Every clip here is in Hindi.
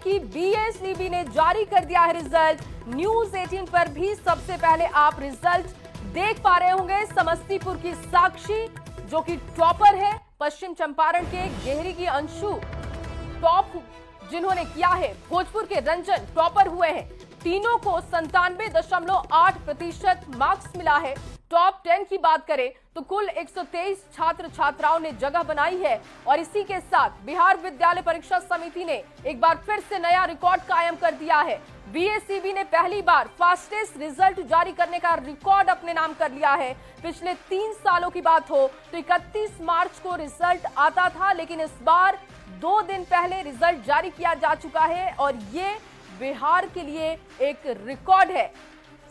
कि बीएसईबी ने जारी कर दिया है रिजल्ट। न्यूज 18 पर भी सबसे पहले आप रिजल्ट देख पा रहे होंगे। समस्तीपुर की साक्षी जो कि टॉपर है, पश्चिम चंपारण के गेहरी की अंशु टॉप जिन्होंने किया है, भोजपुर के रंजन टॉपर हुए हैं। तीनों को 97.8% मार्क्स मिला है। टॉप 10 की बात करें तो कुल 123 छात्र छात्राओं ने जगह बनाई है और इसी के साथ बिहार विद्यालय परीक्षा समिति ने एक बार फिर से नया रिकॉर्ड कायम कर दिया है। बीएसईबी ने पहली बार फास्टेस्ट रिजल्ट जारी करने का रिकॉर्ड अपने नाम कर लिया है। पिछले 3 सालों की बात हो तो 31 मार्च को रिजल्ट आता था, लेकिन इस बार 2 दिन पहले रिजल्ट जारी किया जा चुका है और ये बिहार के लिए एक रिकॉर्ड है।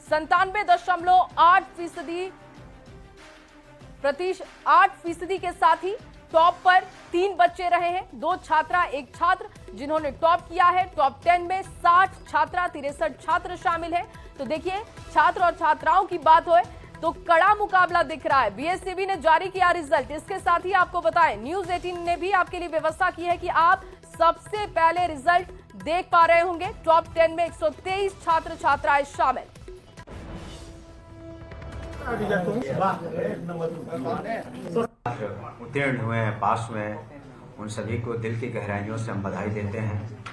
97.8% के साथ ही टॉप पर 3 बच्चे रहे हैं, 2 छात्रा 1 छात्र जिन्होंने टॉप किया है। टॉप 10 में 60 छात्रा 63 छात्र शामिल है। तो देखिए, छात्र और छात्राओं की बात हो तो कड़ा मुकाबला दिख रहा है। बीएसईबी ने जारी किया रिजल्ट। इसके साथ ही आपको बताएं, न्यूज 18 ने भी आपके लिए व्यवस्था की है कि आप सबसे पहले रिजल्ट देख पा रहे होंगे। टॉप 10 में 123 छात्र छात्राएं शामिल। उत्तीर्ण हुए हैं, पास हुए हैं, उन सभी को दिल की गहराइयों से हम बधाई देते हैं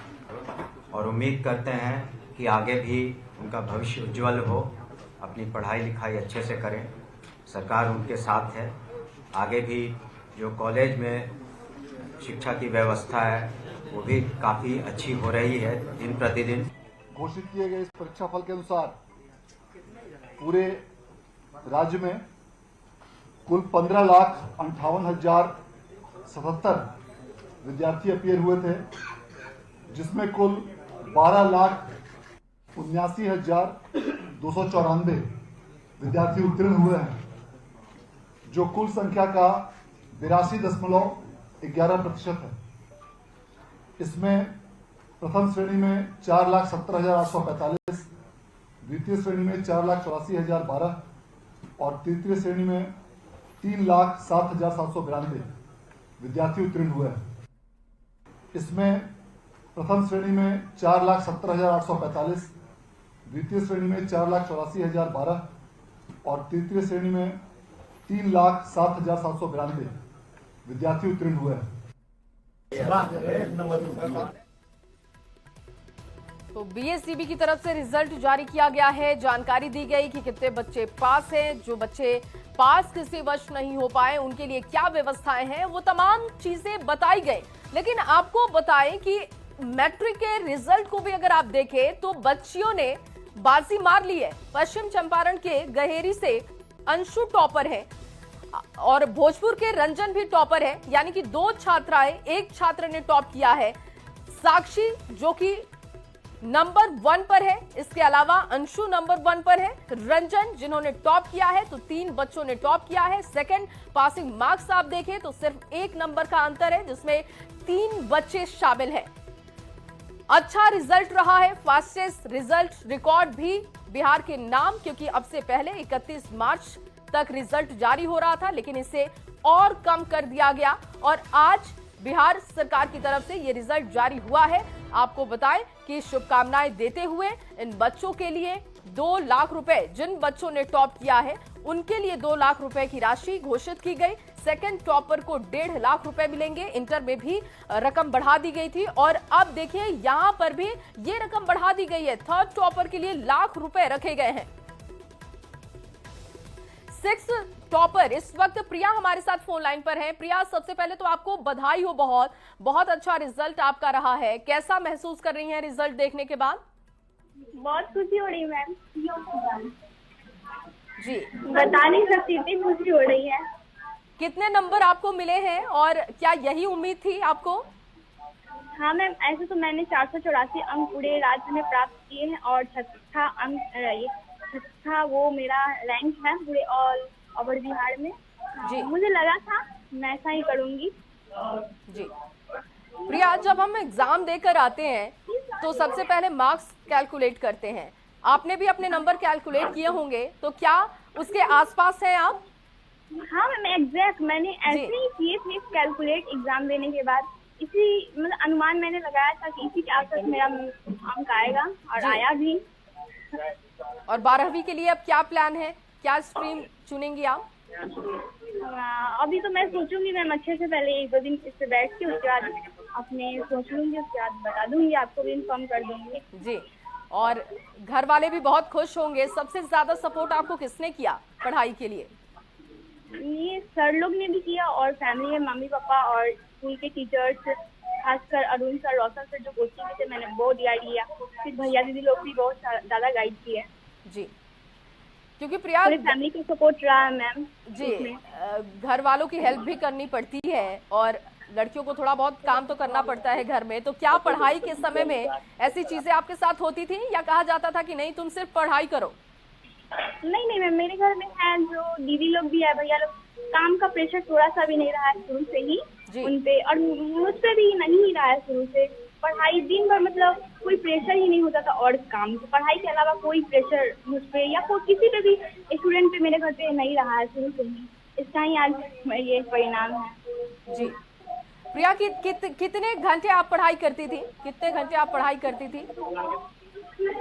और उम्मीद करते हैं कि आगे भी उनका भविष्य उज्जवल हो, अपनी पढ़ाई लिखाई अच्छे से करें। सरकार उनके साथ है। आगे भी जो कॉलेज में शिक्षा की व्यवस्था है वो भी काफ़ी अच्छी हो रही है दिन प्रतिदिन। घोषित किए गए इस परीक्षा फल के अनुसार पूरे राज्य में कुल 15,58,077 विद्यार्थी अपीयर हुए थे, जिसमें कुल 12,79,294 विद्यार्थी उत्तीर्ण हुए हैं, जो कुल संख्या का 82.11% है। इसमें प्रथम श्रेणी में 4,70,845, द्वितीय श्रेणी में 4,84,012 और तृतीय श्रेणी में 3,07,792 विद्यार्थी उत्तीर्ण हुए हैं। इसमें प्रथम श्रेणी में 4,70,845, द्वितीय श्रेणी में 4,84,012 और तृतीय श्रेणी में 3,07,792 विद्यार्थी उत्तीर्ण हुए हैं। तो बीएसईबी की तरफ से रिजल्ट जारी किया गया है। जानकारी दी गई कि कितने बच्चे पास हैं, जो बच्चे पास किसी वश नहीं हो पाए उनके लिए क्या व्यवस्थाएं हैं, वो तमाम चीजें बताई गई। लेकिन आपको बताएं कि मैट्रिक के रिजल्ट को भी अगर आप देखें तो बच्चियों ने बाजी मार ली है। पश्चिम चंपारण के गहेरी से अंशु टॉपर है और भोजपुर के रंजन भी टॉपर है, यानी कि 2 छात्राएं 1 छात्र ने टॉप किया है। साक्षी जो कि नंबर 1 पर है, इसके अलावा अंशु नंबर 1 पर है। रंजन जिन्होंने टॉप किया है, तो 3 बच्चों ने टॉप किया है। सेकंड पासिंग मार्क्स आप देखें तो सिर्फ 1 नंबर का अंतर है, जिसमें 3 बच्चे शामिल हैं। अच्छा रिजल्ट रहा है, फास्टेस्ट रिजल्ट रिकॉर्ड भी बिहार के नाम, क्योंकि अब से पहले 31 मार्च तक रिजल्ट जारी हो रहा था, लेकिन इसे और कम कर दिया गया और आज बिहार सरकार की तरफ से ये रिजल्ट जारी हुआ है। आपको बताएं कि शुभकामनाएं देते हुए इन बच्चों के लिए 2 लाख रुपए, जिन बच्चों ने टॉप किया है उनके लिए 2 लाख रुपए की राशि घोषित की गई। सेकंड टॉपर को 1.5 लाख रुपए मिलेंगे। इंटर में भी रकम बढ़ा दी गई थी और अब देखिए यहां पर भी ये रकम बढ़ा दी गई है। थर्ड टॉपर के लिए लाख रुपए रखे गए हैं। 6 टॉपर इस वक्त प्रिया हमारे साथ फोन लाइन पर है। प्रिया, सबसे पहले तो आपको बधाई हो, बहुत बहुत अच्छा रिजल्ट आपका रहा है। कैसा महसूस कर रही हैं रिजल्ट देखने के बाद? बहुत खुशी हो रही है मैम जी, बता नहीं सकती, इतनी खुशी हो रही है। कितने नंबर आपको मिले हैं और क्या यही उम्मीद थी आपको? हाँ मैम, ऐसे तो मैंने 484 अंक पूरे राज्य में प्राप्त किए हैं और 6 वो मेरा रैंक है पूरे ऑल ओवर बिहार में जी। मुझे लगा था मैं ऐसा ही करूंगी जी। प्रिया, जब हम एग्जाम देकर आते हैं तो सबसे पहले मार्क्स कैलकुलेट करते हैं। आपने भी अपने नंबर कैलकुलेट किए होंगे, तो क्या उसके आसपास हैं आप? हाँ मैम, एग्जैक्ट मैंने ऐसे ही किए थे कैलकुलेट एग्जाम देने के बाद। इसी मतलब अनुमान मैंने लगाया था कि इसी के आसपास मेरा अंक आएगा और आया भी। और 12वीं के लिए अब क्या प्लान है, क्या स्ट्रीम चुनेंगी आप? अभी तो मैं सोचूंगी मैम, अच्छे से पहले 1-2 दिन इस पे बैठ के उसके बाद अपने सोच लूंगी, उसके बाद बता दूंगी, आपको भी इन्फॉर्म कर दूंगी। जी, और घर वाले भी बहुत खुश होंगे। सबसे ज्यादा सपोर्ट आपको किसने किया पढ़ाई के लिए? ये सर लोग ने भी किया और फैमिली में मम्मी पापा और स्कूल के टीचर्स, खासकर अरुण सर, रोशन सर जो कोचिंग में थे, मैंने बहुत गाइड लिया। फिर भैया दीदी लोग भी बहुत ज्यादा गाइड किए जी, क्योंकि प्रिया पूरी फैमिली का सपोर्ट रहा है मैम जी, घर वालों की हेल्प भी करनी पड़ती है और लड़कियों को थोड़ा बहुत काम तो करना पड़ता है घर में। तो क्या पढ़ाई के समय में ऐसी चीजें आपके साथ होती थी या कहा जाता था कि नहीं तुम सिर्फ पढ़ाई करो? नहीं मैम, मेरे घर में है जो दीदी लोग भी है, भैया लोग, काम का प्रेशर थोड़ा सा भी नहीं रहा है शुरू से ही उन पे, और मुझ पे भी नहीं ही रहा है शुरू से। पढ़ाई दिन भर मतलब कोई प्रेशर ही नहीं होता था, और काम पढ़ाई के अलावा कोई प्रेशर मुझ पे या कोई किसी पे भी स्टूडेंट पे मेरे घर पे नहीं रहा है शुरू से ही। इसका ही आज ये परिणाम है। जी प्रिया, कितने घंटे आप पढ़ाई करती थी? कितने घंटे आप पढ़ाई करती थी?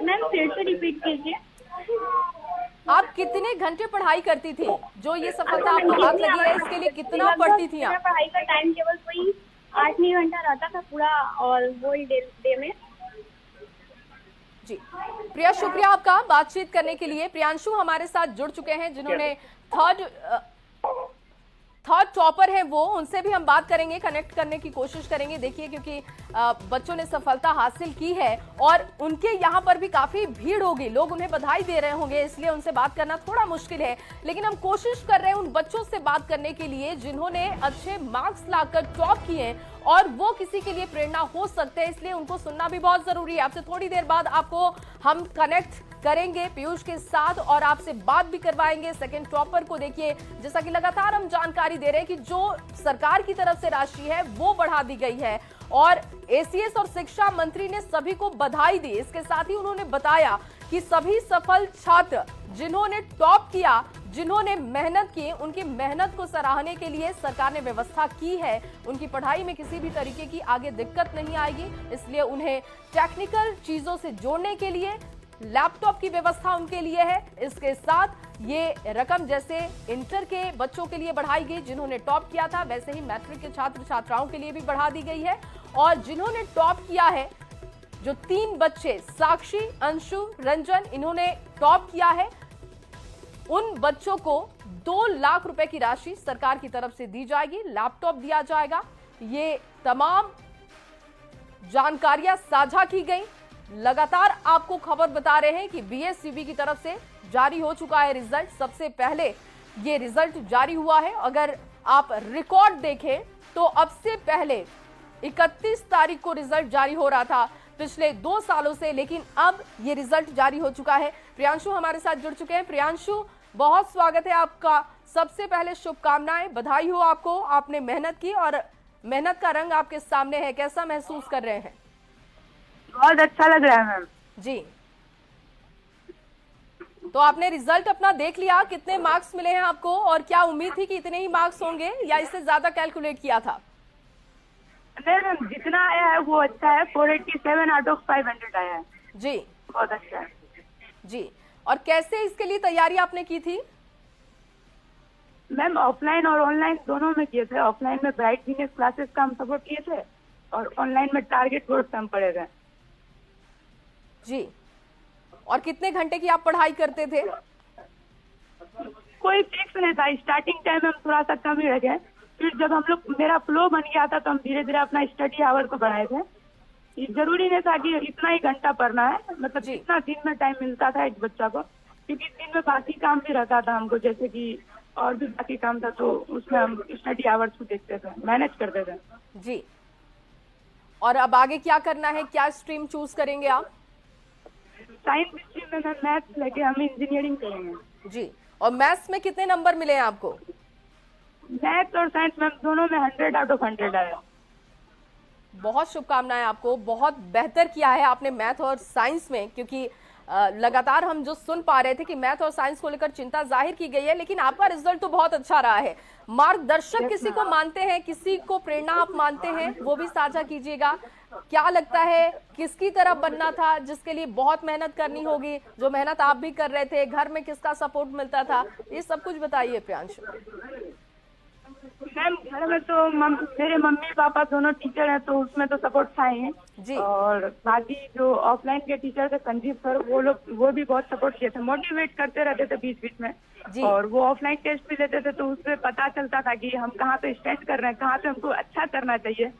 मैम फिर से रिपीट कीजिए। आप कितने घंटे पढ़ाई करती थी? जो ये सफलता आपको हाथ लगी है इसके लिए कितना पढ़ती थी आप? पढ़ाई का टाइम केवल वही 8-9 घंटा रहता था पूरा, और वही डे में। जी प्रिया, शुक्रिया आपका बातचीत करने के लिए। प्रियांशु हमारे साथ जुड़ चुके हैं जिन्होंने थर्ड टॉपर है वो, उनसे भी हम बात करेंगे, कनेक्ट करने की कोशिश करेंगे। देखिए क्योंकि बच्चों ने सफलता हासिल की है और उनके यहाँ पर भी काफी भीड़ होगी, लोग उन्हें बधाई दे रहे होंगे, इसलिए उनसे बात करना थोड़ा मुश्किल है। लेकिन हम कोशिश कर रहे हैं उन बच्चों से बात करने के लिए जिन्होंने अच्छे मार्क्स लाकर टॉप किए हैं और वो किसी के लिए प्रेरणा हो सकते हैं, इसलिए उनको सुनना भी बहुत जरूरी है। आपसे थोड़ी देर बाद आपको हम कनेक्ट करेंगे पीयूष के साथ और आपसे बात भी करवाएंगे सेकंड टॉपर को। देखिए जैसा कि लगातार हम जानकारी दे रहे हैं कि जो सरकार की तरफ से राशि है वो बढ़ा दी गई है और एसीएस और शिक्षा मंत्री ने सभी को बधाई दी। इसके साथ ही उन्होंने बताया कि सभी सफल छात्र जिन्होंने टॉप किया, जिन्होंने मेहनत की, उनकी मेहनत को सराहने के लिए सरकार ने व्यवस्था की है। उनकी पढ़ाई में किसी भी तरीके की आगे दिक्कत नहीं आएगी, इसलिए उन्हें टेक्निकल चीजों से जोड़ने के लिए लैपटॉप की व्यवस्था उनके लिए है। इसके साथ ये रकम जैसे इंटर के बच्चों के लिए बढ़ाई गई जिन्होंने टॉप किया था, वैसे ही मैट्रिक के छात्र छात्राओं के लिए भी बढ़ा दी गई है। और जिन्होंने टॉप किया है, जो 3 बच्चे साक्षी, अंशु, रंजन, इन्होंने टॉप किया है, उन बच्चों को 2 लाख रुपए की राशि सरकार की तरफ से दी जाएगी, लैपटॉप दिया जाएगा। ये तमाम जानकारियां साझा की गई। लगातार आपको खबर बता रहे हैं कि बीएससीबी की तरफ से जारी हो चुका है रिजल्ट। सबसे पहले ये रिजल्ट जारी हुआ है। अगर आप रिकॉर्ड देखें तो अब से पहले 31 तारीख को रिजल्ट जारी हो रहा था पिछले 2 सालों से, लेकिन अब ये रिजल्ट जारी हो चुका है। प्रियांशु हमारे साथ जुड़ चुके हैं। प्रियांशु, बहुत स्वागत है आपका। सबसे पहले शुभकामनाएं, बधाई हो आपको, आपने मेहनत की और मेहनत का रंग आपके सामने है। कैसा महसूस कर रहे हैं? बहुत अच्छा लग रहा है मैम जी। तो आपने रिजल्ट अपना देख लिया, कितने मार्क्स मिले हैं आपको और क्या उम्मीद थी कि इतने ही मार्क्स होंगे या इससे ज्यादा कैलकुलेट किया था? मैम जितना आया है वो अच्छा है, 487 आउट ऑफ 500 आया है जी, बहुत अच्छा है जी। और कैसे इसके लिए तैयारी आपने की थी? मैम ऑफलाइन और ऑनलाइन दोनों में किए थे। ऑफलाइन में ब्राइट जीनियस क्लासेस का हम सपोर्ट किए थे और ऑनलाइन में टारगेट कोर्स हम पढ़े थे जी। और कितने घंटे की आप पढ़ाई करते थे? कोई फिक्स नहीं था। स्टार्टिंग टाइम में हम थोड़ा सा कम ही रखे, फिर जब हम लोग मेरा फ्लो बन गया था तो हम धीरे धीरे अपना स्टडी आवर को बढ़ाए थे। ये जरूरी नहीं था कि इतना ही घंटा पढ़ना है, मतलब जितना दिन में टाइम मिलता था एक बच्चा को, क्योंकि दिन में बाकी काम भी रहता था हमको, जैसे कि और भी बाकी काम था, तो उसमें हम स्टडी आवर्स को देखते थे, मैनेज करते थे जी। और अब आगे क्या करना है, क्या स्ट्रीम चूज करेंगे आप? साइंस स्ट्रीम में मैं मैथ्स लेके हम इंजीनियरिंग करेंगे जी। और मैथ्स में कितने नंबर मिले हैं आपको? मैथ्स और साइंस में दोनों में 100 आउट ऑफ 100 आया। बहुत शुभकामनाएं आपको, बहुत बेहतर किया है आपने मैथ और साइंस में, क्योंकि लगातार हम जो सुन पा रहे थे कि मैथ और साइंस को लेकर चिंता जाहिर की गई है, लेकिन आपका रिजल्ट तो बहुत अच्छा रहा है। मार्गदर्शक किसी को मानते हैं, किसी को प्रेरणा आप मानते हैं, वो भी साझा कीजिएगा। क्या लगता है किसकी तरफ बनना था, जिसके लिए बहुत मेहनत करनी होगी, जो मेहनत आप भी कर रहे थे, घर में किसका सपोर्ट मिलता था, ये सब कुछ बताइए प्रियांशु। मैम घर में तो मेरे मम्मी पापा दोनों टीचर हैं, तो उसमें तो सपोर्ट था ही जी। और बाकी जो ऑफलाइन के टीचर थे संजीव सर, वो भी बहुत सपोर्ट किए थे, मोटिवेट करते रहते थे बीच बीच में जी। और वो ऑफलाइन टेस्ट भी देते थे, तो उससे पता चलता था कि हम कहाँ पे स्टैंड कर रहे हैं, कहाँ पे हमको अच्छा करना चाहिए।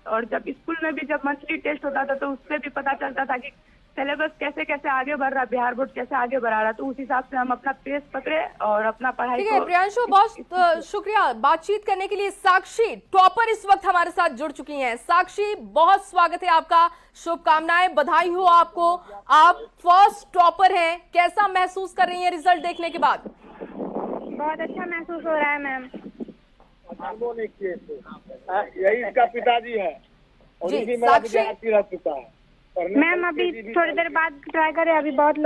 और जब स्कूल में भी जब मंथली टेस्ट होता था तो उससे भी पता चलता था कि सिलेबस कैसे कैसे आगे बढ़ रहा है, बिहार बोर्ड कैसे आगे बढ़ा रहा है, तो उस हिसाब से हम अपना पेस पकड़े और अपना पढ़ाई ठीक है प्रियांशु, बहुत शुक्रिया बातचीत करने के लिए। साक्षी टॉपर इस वक्त हमारे साथ जुड़ चुकी हैं। साक्षी, बहुत स्वागत है आपका, शुभकामनाएं, बधाई हो आपको, आप फर्स्ट टॉपर हैं। कैसा महसूस कर रही हैं रिजल्ट देखने के बाद? बहुत अच्छा महसूस हो रहा है मैम। यही इसका पिताजी है और जी, इसी मेरा साक्षी। विद्यार्थी रह चुका है। मैम अभी थोड़ी देर बाद ट्राई करें, अभी बहुत